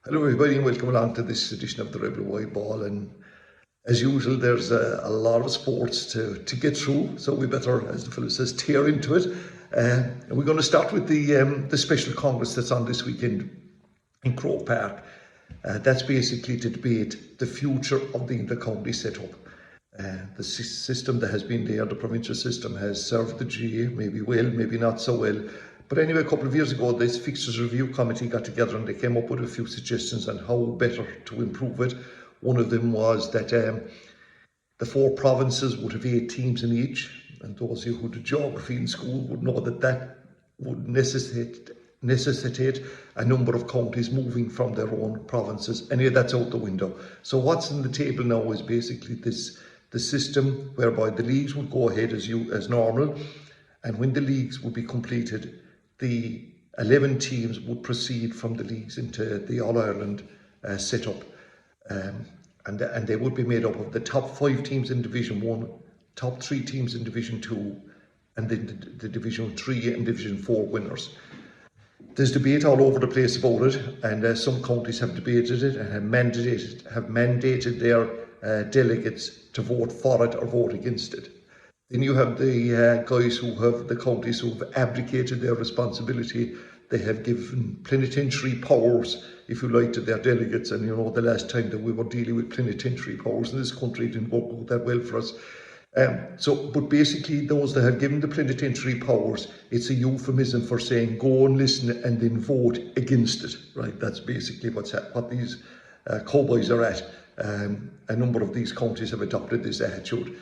Hello everybody and welcome along to this edition of the Rebel Wide Ball, and as usual there's a lot of sports to get through, so we better, as the fellow says, tear into it. And we're going to start with the special congress that's on this weekend in Croke Park. That's basically to debate the future of the Intercounty setup. The system that has been there, the provincial system, has served the GA maybe well, maybe not so well. But anyway, a couple of years ago, this Fixtures Review Committee got together and they came up with a few suggestions on how better to improve it. One of them was that the 4 provinces would have 8 teams in each, and those of you who did geography in school would know that that would necessitate a number of counties moving from their own provinces. Anyway, that's out the window. So what's on the table now is basically the system whereby the leagues would go ahead as normal, and when the leagues would be completed, the 11 teams would proceed from the leagues into the All-Ireland setup. And they would be made up of the top 5 teams in Division 1, top 3 teams in Division 2, and then the Division 3 and Division 4 winners. There's debate all over the place about it, and some counties have debated it and have mandated their delegates to vote for it or vote against it. Then you have the the counties who have abdicated their responsibility. They have given plenipotentiary powers, if you like, to their delegates. And you know, the last time that we were dealing with plenipotentiary powers in this country, it didn't work out that well for us. But basically, those that have given the plenipotentiary powers, it's a euphemism for saying go and listen and then vote against it, right? That's basically what these cowboys are at. A number of these counties have adopted this attitude.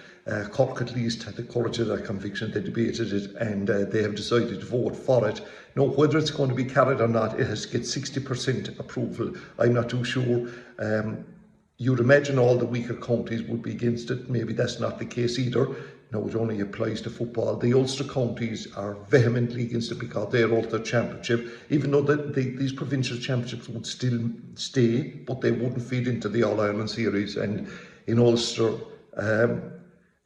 Cork at least had the courage of their conviction. They debated it and they have decided to vote for it. Now, whether it's going to be carried or not, it has to get 60% approval. I'm not too sure. You'd imagine all the weaker counties would be against it. Maybe that's not the case either. No, it only applies to football. The Ulster counties are vehemently against it because they're Ulster Championship, even though these provincial championships would still stay, but they wouldn't feed into the All-Ireland series. And in Ulster,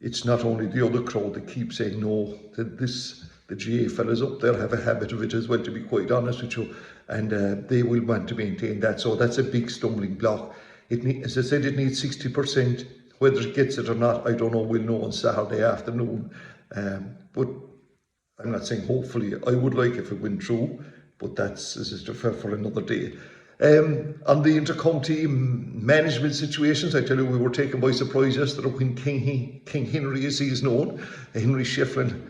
it's not only the other crowd that keep saying no, the GA fellas up there have a habit of it as well, to be quite honest with you, and they will want to maintain that. So that's a big stumbling block. As I said, it needs 60%. Whether it gets it or not, I don't know. We'll know on Saturday afternoon. But I'm not saying hopefully. I would like if it went through, but this is for another day. On the intercounty management situations, I tell you, we were taken by surprise yesterday when King Henry, as he is known, Henry Shefflin,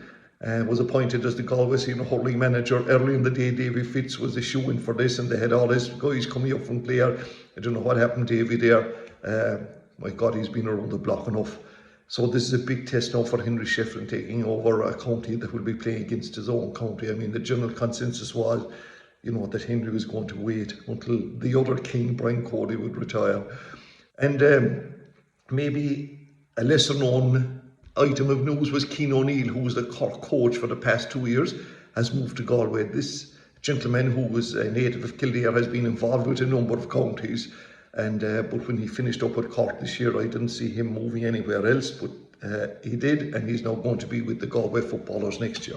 was appointed as the Galway senior hurling manager. Early in the day, Davy Fitz was the shoe-in for this, and they had all his guys coming up from Clare. I don't know what happened to Davy there. My God, he's been around the block enough. So this is a big test now for Henry Shefflin, taking over a county that will be playing against his own county. I mean, the general consensus was, you know, that Henry was going to wait until the other king, Brian Cody, would retire. And maybe a lesser known item of news was Cian O'Neill, who was the Cork coach for the past 2 years, has moved to Galway. This gentleman, who was a native of Kildare, has been involved with a number of counties. And but when he finished up at Cork this year, I didn't see him moving anywhere else, but he did, and he's now going to be with the Galway footballers next year.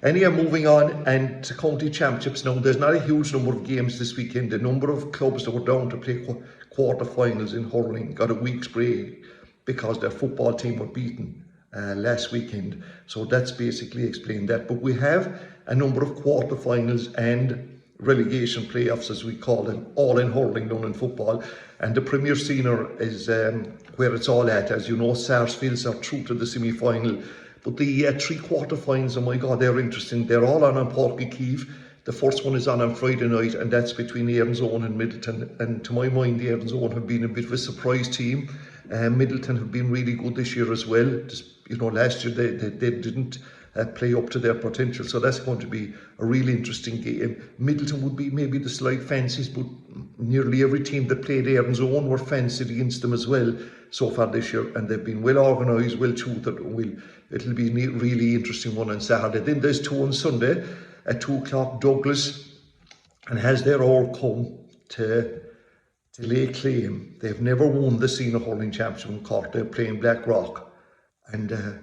Anyhow, moving on, and to county championships now, there's not a huge number of games this weekend. The number of clubs that were down to play quarter-finals in hurling got a week's break because their football team were beaten last weekend. So that's basically explained that. But we have a number of quarter-finals and relegation playoffs, as we call them, all in hurling, none in football. And the Premier Senior is where it's all at. As you know, Sarsfields are through to the semi-final. But the 3 quarter-finals, oh my God, they're interesting. They're all on Páirc Keeve. The first one is on Friday night, and that's between Erin's Own and Middleton. And to my mind, the Erin's Own have been a bit of a surprise team. Middleton have been really good this year as well. Just, you know, last year they didn't play up to their potential, so that's going to be a really interesting game. Middleton would be maybe the slight fancies, but nearly every team that played Erin's Own were fancied against them as well so far this year, and they've been well organised, well tutored. It'll be a really interesting one on Saturday. Then there's 2 on Sunday at 2 o'clock. Douglas and has their all come to lay claim. They've never won the senior hurling championship in Cork. They're playing Blackrock, and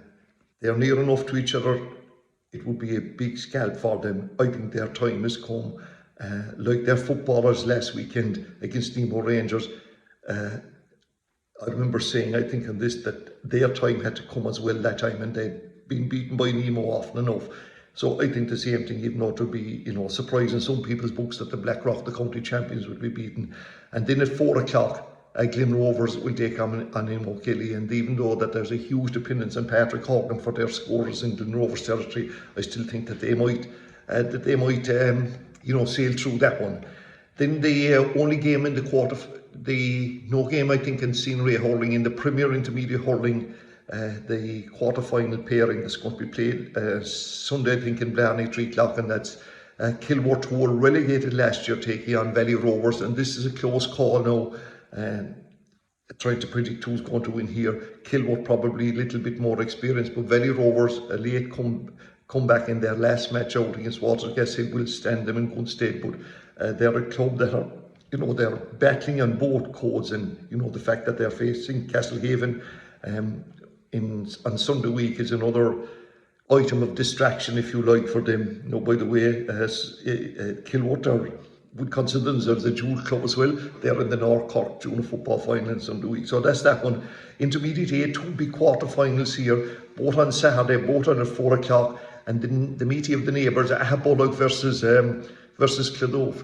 they're near enough to each other. It would be a big scalp for them. I think their time has come, like their footballers last weekend against Nemo Rangers. I remember saying, I think on this, that their time had to come as well that time, and they'd been beaten by Nemo often enough. So I think the same thing, even though it would be, surprising some people's books that the Blackrock, the county champions, would be beaten. And then at 4 o'clock, Glen Rovers will take on Kelly, and even though that there's a huge dependence on Patrick Hogan for their scorers in Glen Rovers territory, I still think that they might sail through that one. Then the only game in the no game I think in senior hurling, in the Premier Intermediate hurling, the quarter-final pairing that's going to be played Sunday, I think, in Blarney, 3 o'clock, and that's Kilworth, who were relegated last year, taking on Valley Rovers, and this is a close call now. Trying to predict who's going to win here. Kilworth probably a little bit more experienced, but Valley Rovers, a late come back in their last match out against Watergashill, will stand them in good stead, but they're a club that are, they're battling on both codes, and the fact that they're facing Castlehaven on Sunday week is another item of distraction, if you like, for them. By the way, Kilworth would consider themselves a jewel club as well. They're in the North Cork Junior Football Final on Sunday week. So that's that one. Intermediate A, 2 big quarter-finals here, both on Saturday, both on at 4 o'clock, and then the meeting of the neighbours, Ahabollock versus Clodove.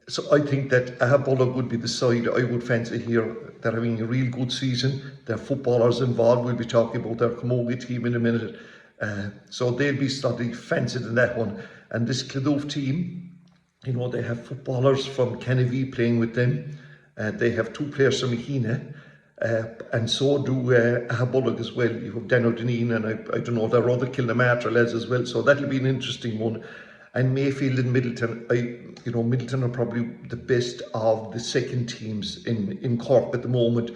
So I think that Ahabollock would be the side I would fancy here. They're having a real good season. Their footballers involved, we'll be talking about their Camogie team in a minute. So they'll be slightly fancied in that one. And this Clodove team, they have footballers from Camogie playing with them. They have 2 players from Mahina, and so do Ahabollock as well. You have Daniel Deneen, and I don't know, there are other Kilnamartyr lads as well. So that'll be an interesting one. And Mayfield and Middleton, Middleton are probably the best of the second teams in Cork at the moment.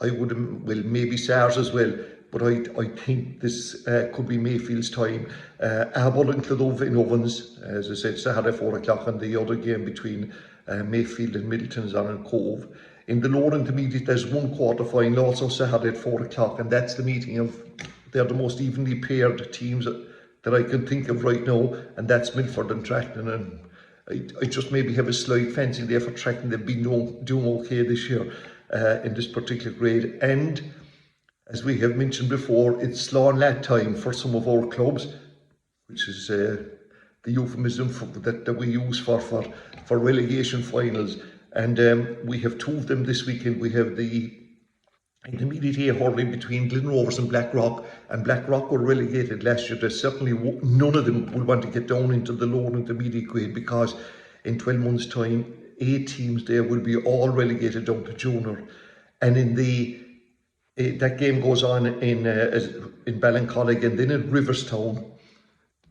Maybe SARS as well. But I think this could be Mayfield's time. Ahabollock and Clodove in Ovens, as I said, Saturday 4 o'clock, and the other game between Mayfield and Middleton is on in Cove. In the lower intermediate, there's 1 quarter-final, also Saturday at 4 o'clock, and that's the meeting of, they're the most evenly paired teams that I can think of right now, and that's Milford and Tracton. And I just maybe have a slight fancy there for Tracton. They've been doing okay this year in this particular grade. And as we have mentioned before, it's Slán Lad time for some of our clubs, which is the euphemism that we use for relegation finals. And we have 2 of them this weekend. We have the intermediate A hurling between Glen Rovers and Blackrock were relegated last year. There's certainly none of them will want to get down into the lower intermediate grade, because in 12 months' time, 8 teams there will be all relegated down to junior. And in that game goes on in Ballincollig, and then in Riverstown,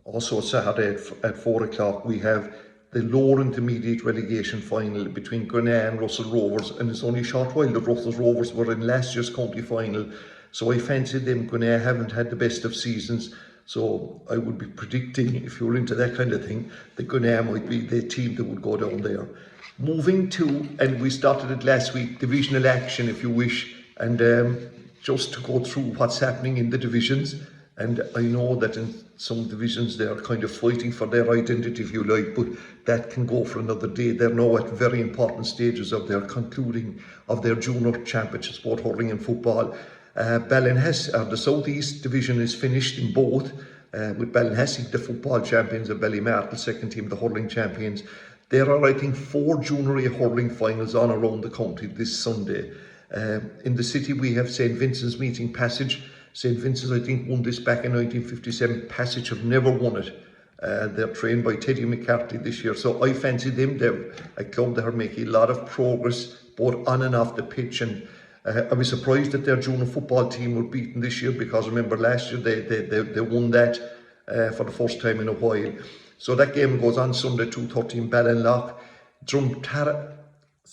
also Saturday at 4 o'clock, we have the lower intermediate relegation final between Grenagh and Russell Rovers, and it's only a short while that Russell Rovers were in last year's county final, so I fancy them. Grenagh haven't had the best of seasons, so I would be predicting, if you're into that kind of thing, that Grenagh might be the team that would go down there. Moving to, and we started it last week, divisional action, if you wish, and just to go through what's happening in the divisions. And I know that in some divisions they're kind of fighting for their identity, if you like, but that can go for another day. They're now at very important stages of their concluding of their junior championships, both hurling and football. Ballinhasig, the Southeast division is finished in both, with Ballinhasig, the football champions, and Ballymartle, second team, the hurling champions. There are, I think, 4 junior A hurling finals on around the county this Sunday. In the city we have St Vincent's meeting Passage. St Vincent's, I think, won this back in 1957. Passage have never won it. They're trained by Teddy McCarthy this year, so I fancy them. They're a club that are making a lot of progress both on and off the pitch, and I was surprised that their junior football team were beaten this year, because remember last year they won that for the first time in a while. So that game goes on Sunday 2:30 in Ballinlough.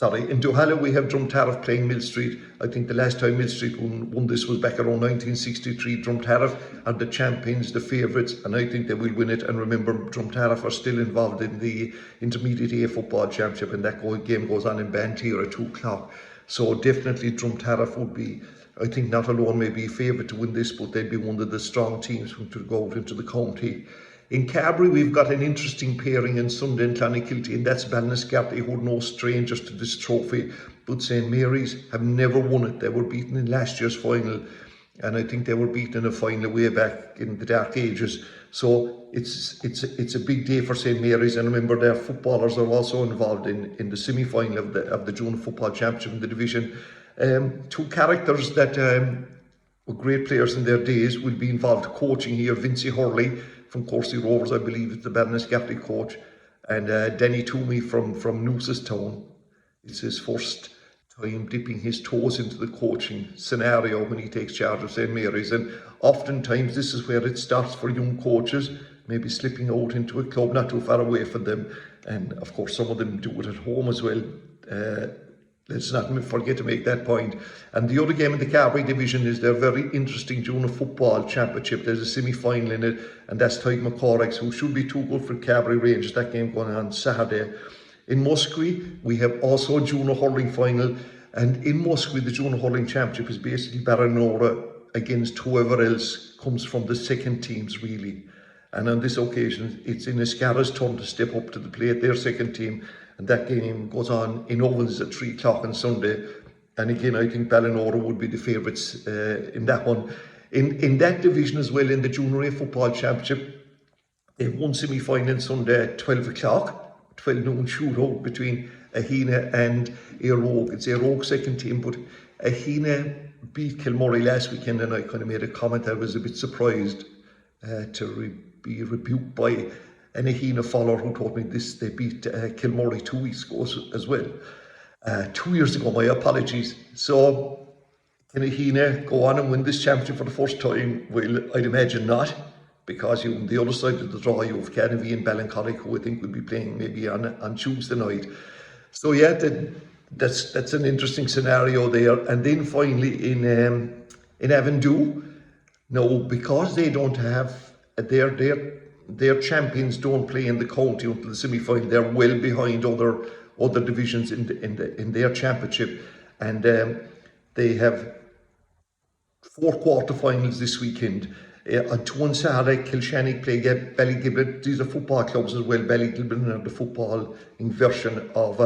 In Duhallow we have Drumtariff playing Mill Street. I think the last time Mill Street won this was back around 1963. Drumtariff are the champions, the favourites, and I think they will win it. And remember, Drumtariff are still involved in the Intermediate A Football Championship, and that game goes on in Bantira at 2 o'clock. So definitely Drumtariff would be, I think, not alone maybe a favourite to win this, but they'd be one of the strong teams to go out into the county. In Cabri, we've got an interesting pairing in Sunday in Clonakilty, and that's Ballinascarthy, who are no strangers to this trophy. But St Mary's have never won it. They were beaten in last year's final, and I think they were beaten in a final way back in the dark ages. So it's a big day for St Mary's, and remember their footballers are also involved in the semi-final of the Junior Football Championship in the division. Two characters that were great players in their days will be involved coaching here. Vincey Hurley from Corsi Rovers, I believe, is the Ballinascarthy coach, and Danny Toomey from Newcestown. It's his first time dipping his toes into the coaching scenario when he takes charge of St Mary's, and oftentimes this is where it starts for young coaches, maybe slipping out into a club not too far away from them, and of course some of them do it at home as well. Let's not forget to make that point. And the other game in the Camogie division is their very interesting Junior Football Championship. There's a semi-final in it, and that's Tyke McCorricks, who should be too good for Camogie Rangers. That game going on Saturday. In Muscovy, we have also a junior hurling final, and in Muscovy, the junior hurling championship is basically Ballinora against whoever else comes from the second teams, really. And on this occasion, it's Inniscarra's turn to step up to the plate, their second team, and that game goes on in Ovens at 3 o'clock on Sunday. And again, I think Ballinora would be the favourites in that one. In that division as well, in the Junior A Football Championship, they have one semi-final on Sunday at 12 o'clock, 12 noon shootout between Ahina and Aerogue. It's Aerogue's second team, but Ahina beat Kilmurray last weekend, and I kind of made a comment. I was a bit surprised to be rebuked by an Ahina follower who told me this. They beat Kilmurray 2 weeks ago as well. 2 years ago, my apologies. So can Ahina go on and win this championship for the first time? Well, I'd imagine not, because on the other side of the draw you have Camogie and Ballincollig, who I think will be playing maybe on Tuesday night. So yeah, that's an interesting scenario there. And then finally in Avondhu, now because they don't have their champions don't play in the county until the semi-final, they're well behind other divisions in their championship, and they have 4 quarter-finals this weekend. On one Saturday, Kilshannig play Ballygiblin. These are football clubs as well. Ballygiblin are the footballing version of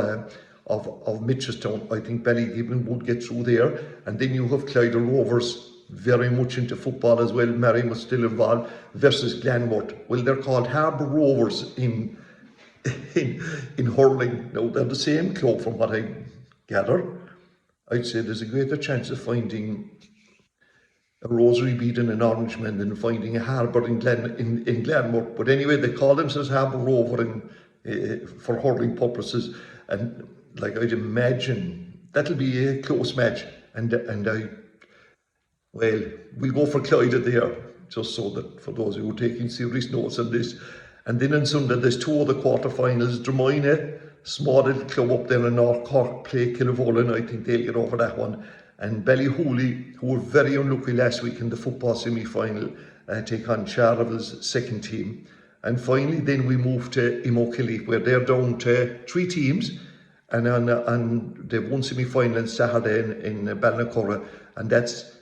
Mitchelstown. I think Ballygiblin would get through there. And then you have Clyde Rovers, very much into football as well. Marion was still involved, versus Glanworth. Well, they're called Harbour Rovers in hurling. Now, they're the same club from what I gather. I'd say there's a greater chance of finding a Rosary beating an Orangeman than finding a Harbour in Glanmore. But anyway, they call themselves Harbour Rover for hurling purposes, and like I'd imagine that'll be a close match. We'll go for Clyde there, just so that for those who are taking serious notes on this. And then on Sunday, there's 2 other quarter-finals. Dromina, small little club up there in North Cork, play Kilavolan. I think they'll get over that one. And Ballyhooly, who were very unlucky last week in the football semi-final, take on Charleville's second team. And finally, then we move to Imokilly, where they're down to 3 teams, and they've one semi-final on Saturday in Ballinacurra, and that's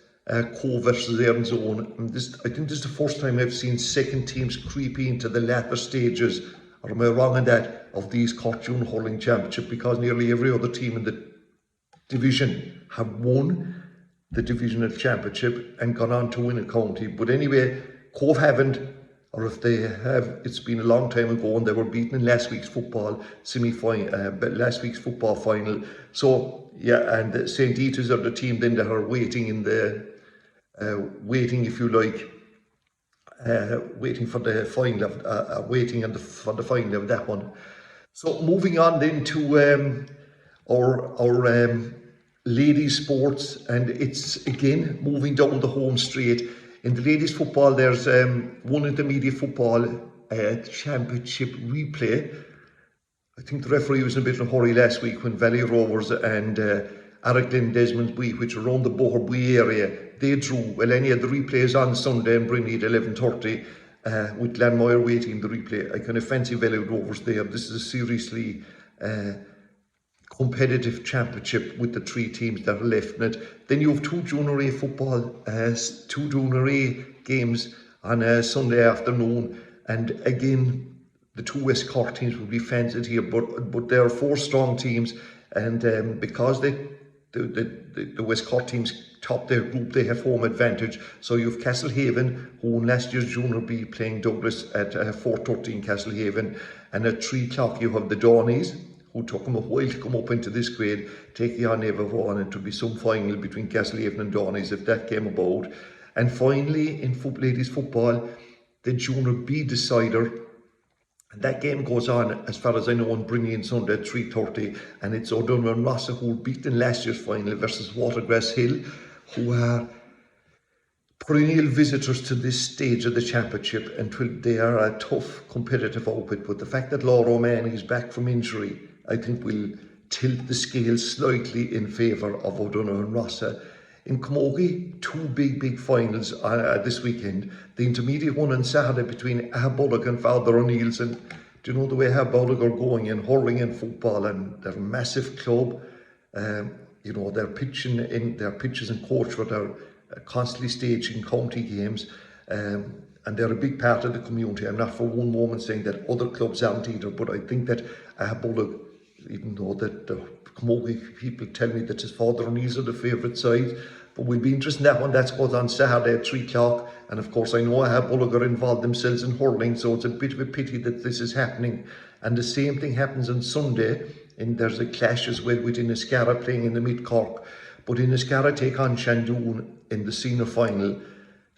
Cove versus Erin's Own. And I think this is the first time I've seen second teams creeping into the latter stages, or am I wrong on that, of these Cork Junior Hurling Championship, because nearly every other team in the division have won the divisional championship and gone on to win a county. But anyway, Cove haven't, or if they have, it's been a long time ago, and they were beaten in last week's football last week's football final. So yeah, and St. Eater's are the team then that are waiting in the if you like, waiting for the final of for the final of that one. So moving on then to our ladies sports, and it's again moving down the home straight. In the ladies football, there's one intermediate football championship replay. I think the referee was in a bit of a hurry last week when Valley Rovers and Araglen Desmondbury, which are around the Boherbury area, they drew. Well, any of the replays on Sunday in Brinley at 11:30, with Glanmire waiting the replay. I kind of fancy Valley Rovers there. This is a seriously competitive championship with the 3 teams that are left in it. Then you have 2 Junior A football, 2 Junior A games on a Sunday afternoon, And again, the two West Cork teams will be fancied here, but there are four strong teams, and because the West Cork teams top their group, they have home advantage. So you have Castlehaven, who in last year's Junior B playing Douglas at 4:30 in Castlehaven, and at 3 o'clock you have the Dawneys, who took them a while to come up into this grade, taking on Evervaughan, and to be some final between Castlehaven and Dawneys if that came about. And finally, in ladies football, the Junior B decider. And that game goes on, as far as I know, on Brinny Sunday at 3:30, and it's O'Donovan and Rossa who were beaten in last year's final versus Watergrass Hill, who are perennial visitors to this stage of the championship, and they are a tough competitive outfit. But the fact that Laura O'Mahony is back from injury, I think will tilt the scale slightly in favour of O'Donovan and Rossa. In Camogie, two big finals this weekend. The intermediate one on Saturday between Ahabullock and Father O'Neill's. And do you know the way Ahabullock are going in hurling and football, and they're a massive club. You know, they're pitching in their pitches and coach, but they're constantly staging county games. And they're a big part of the community. I'm not for one moment saying that other clubs aren't either, but I think that Ahabullock, even though that the Camogie people tell me that his Father O'Neill's are the favourite side, but we'll be interested in that one. That's goes on Saturday at 3 o'clock, and of course I know Ahabullock are involved themselves in hurling, so it's a bit of a pity that this is happening. And the same thing happens on Sunday, and there's a clash as well with Inniscarra playing in the Mid-Cork, but Inniscarra take on Shandoon in the senior final,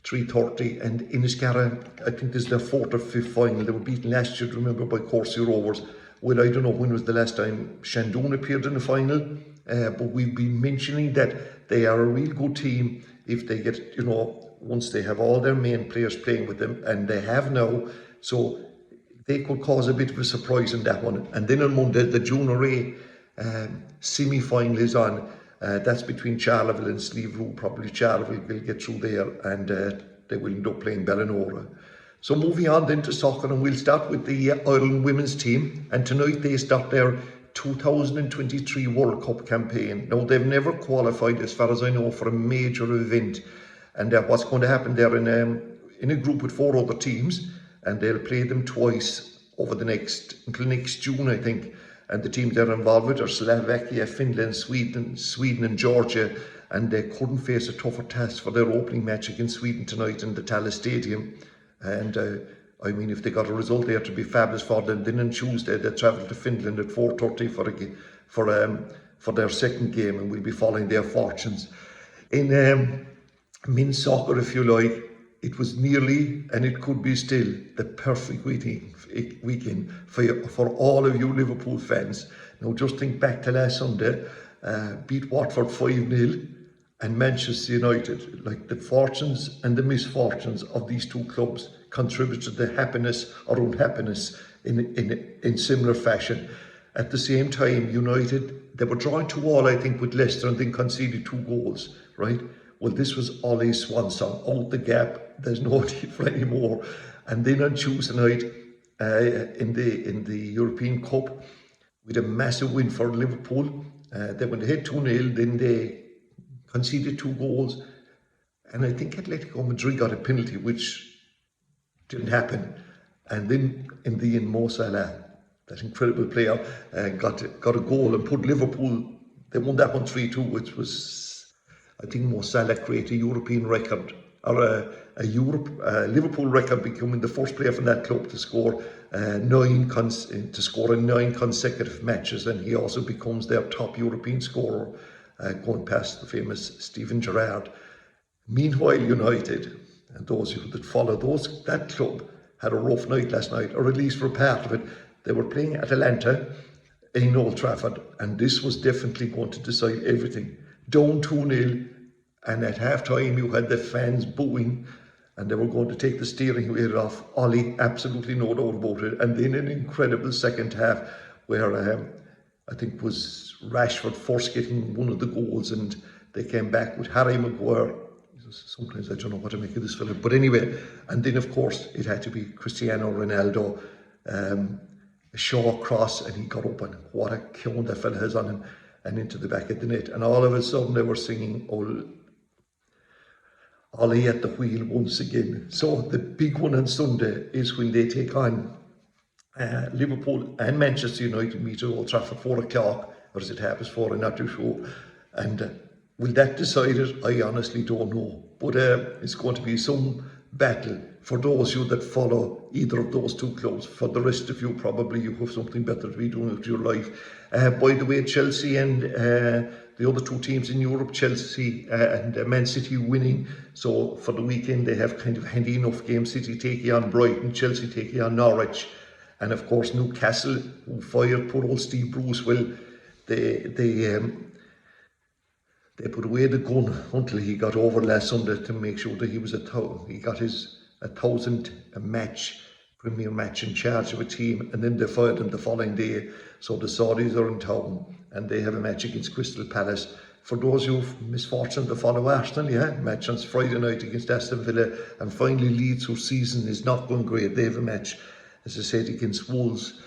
3:30, and Inniscarra, I think this is their 4th or 5th final. They were beaten last year, remember, by Corsi Rovers. Well, I don't know when was the last time Shandoon appeared in the final, but we've been mentioning that they are a real good team if they get, you know, once they have all their main players playing with them, and they have now, so they could cause a bit of a surprise in that one. And then on Monday, the Junior A semi-final is on. That's between Charleville and Slieve. Probably Charleville will get through there, and they will end up playing Ballinora. So moving on then to soccer, and we'll start with the Ireland women's team. And tonight they start their 2023 World Cup campaign. Now, they've never qualified, as far as I know, for a major event. And what's going to happen, they're in a group with 4 other teams, and they'll play them twice over until next June, I think. And the teams they're involved with are Slovakia, Finland, Sweden and Georgia. And they couldn't face a tougher task for their opening match against Sweden tonight in the Tallaght Stadium. And I mean, if they got a result there, to be fabulous for them. Then on Tuesday they travel to Finland at 4:30 for their second game, and we'll be following their fortunes. In men's soccer, if you like, it was nearly, and it could be still, the perfect weekend for all of you Liverpool fans. Now just think back to last Sunday, beat Watford 5-0, and Manchester United. Like, the fortunes and the misfortunes of these two clubs contribute to the happiness or unhappiness in similar fashion. At the same time, United, they were drawing 2-2, I think, with Leicester, and then conceded 2 goals, right? Well, this was Ollie's swan song, out the gap, there's no need for any more. And then on Tuesday night, in the European Cup, with a massive win for Liverpool, they went ahead 2-0, then they conceded 2 goals, and I think Atletico Madrid got a penalty, which didn't happen. And then in the end, Mo Salah, that incredible player, got a goal and put Liverpool, they won that one 3-2, which was, I think Mo Salah created a European record, or a Liverpool record, becoming the first player from that club to score 9 consecutive matches, and he also becomes their top European scorer, going past the famous Steven Gerrard. Meanwhile, United, and those of you that follow that club, had a rough night last night, or at least for a part of it. They were playing Atalanta in Old Trafford, and this was definitely going to decide everything. Down 2-0, and at half-time you had the fans booing, and they were going to take the steering wheel off Ollie, absolutely no doubt about it. And then an incredible second half where I think was Rashford first getting one of the goals, and they came back with Harry Maguire. Sometimes I don't know what to make of this fella, but anyway, and then of course it had to be Cristiano Ronaldo, a short cross, and he got up, and what a count that fella has on him, and into the back of the net. And all of a sudden they were singing, Ollie at the wheel once again. So the big one on Sunday is when they take on Liverpool and Manchester United meet at Old Trafford 4 o'clock, or is it 4:30? I'm not too sure. And will that decide it? I honestly don't know. But it's going to be some battle for those of you that follow either of those two clubs. For the rest of you, probably you have something better to be doing with your life. By the way, Chelsea and the other two teams in Europe, Chelsea and Man City winning. So for the weekend, they have kind of handy enough games. City taking on Brighton, Chelsea taking on Norwich. And of course, Newcastle, who fired poor old Steve Bruce, well, they put away the gun until he got over last Sunday to make sure that he was he got his 1,000 premier match in charge of a team, and then they fired him the following day. So the Saudis are in town and they have a match against Crystal Palace. For those who've misfortune to follow Arsenal, match on Friday night against Aston Villa, and finally Leeds, whose season is not going great, they have a match, as I said, against Wolves.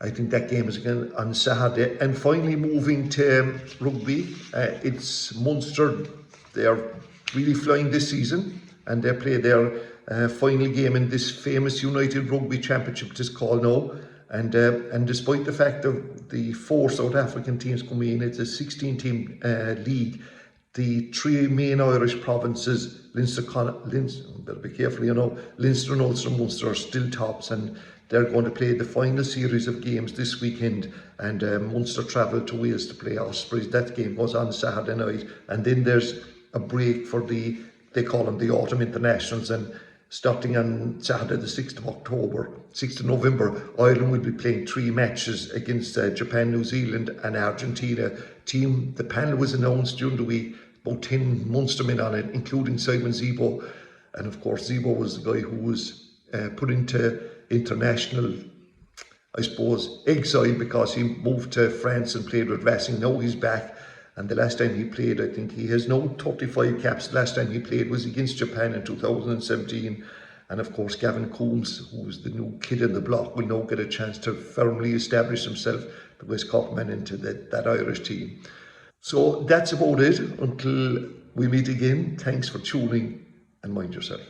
I think that game is again on Saturday. And finally, moving to rugby, it's Munster. They are really flying this season, and they play their final game in this famous United Rugby Championship, it is called now. And despite the fact of the 4 South African teams coming in, it's a 16-team league. The 3 main Irish provinces, Leinster, better be careful, Leinster and Ulster and Munster are still tops, and they're going to play the final series of games this weekend, and Munster travel to Wales to play Ospreys. That game goes on Saturday night, and then there's a break for they call them the Autumn Internationals, and starting on Saturday the 6th of November, Ireland will be playing 3 matches against Japan, New Zealand and Argentina. The panel was announced during the week, about 10 Munstermen on it, including Simon Zebo. And of course, Zebo was the guy who was put into international, I suppose, exile because he moved to France and played with Racing. Now he's back. And the last time he played, I think he has now 35 caps. The last time he played was against Japan in 2017. And of course, Gavin Coombs, who's the new kid in the block, will now get a chance to firmly establish himself, the West Cork man, into that Irish team. So that's about it. Until we meet again, thanks for tuning and mind yourself.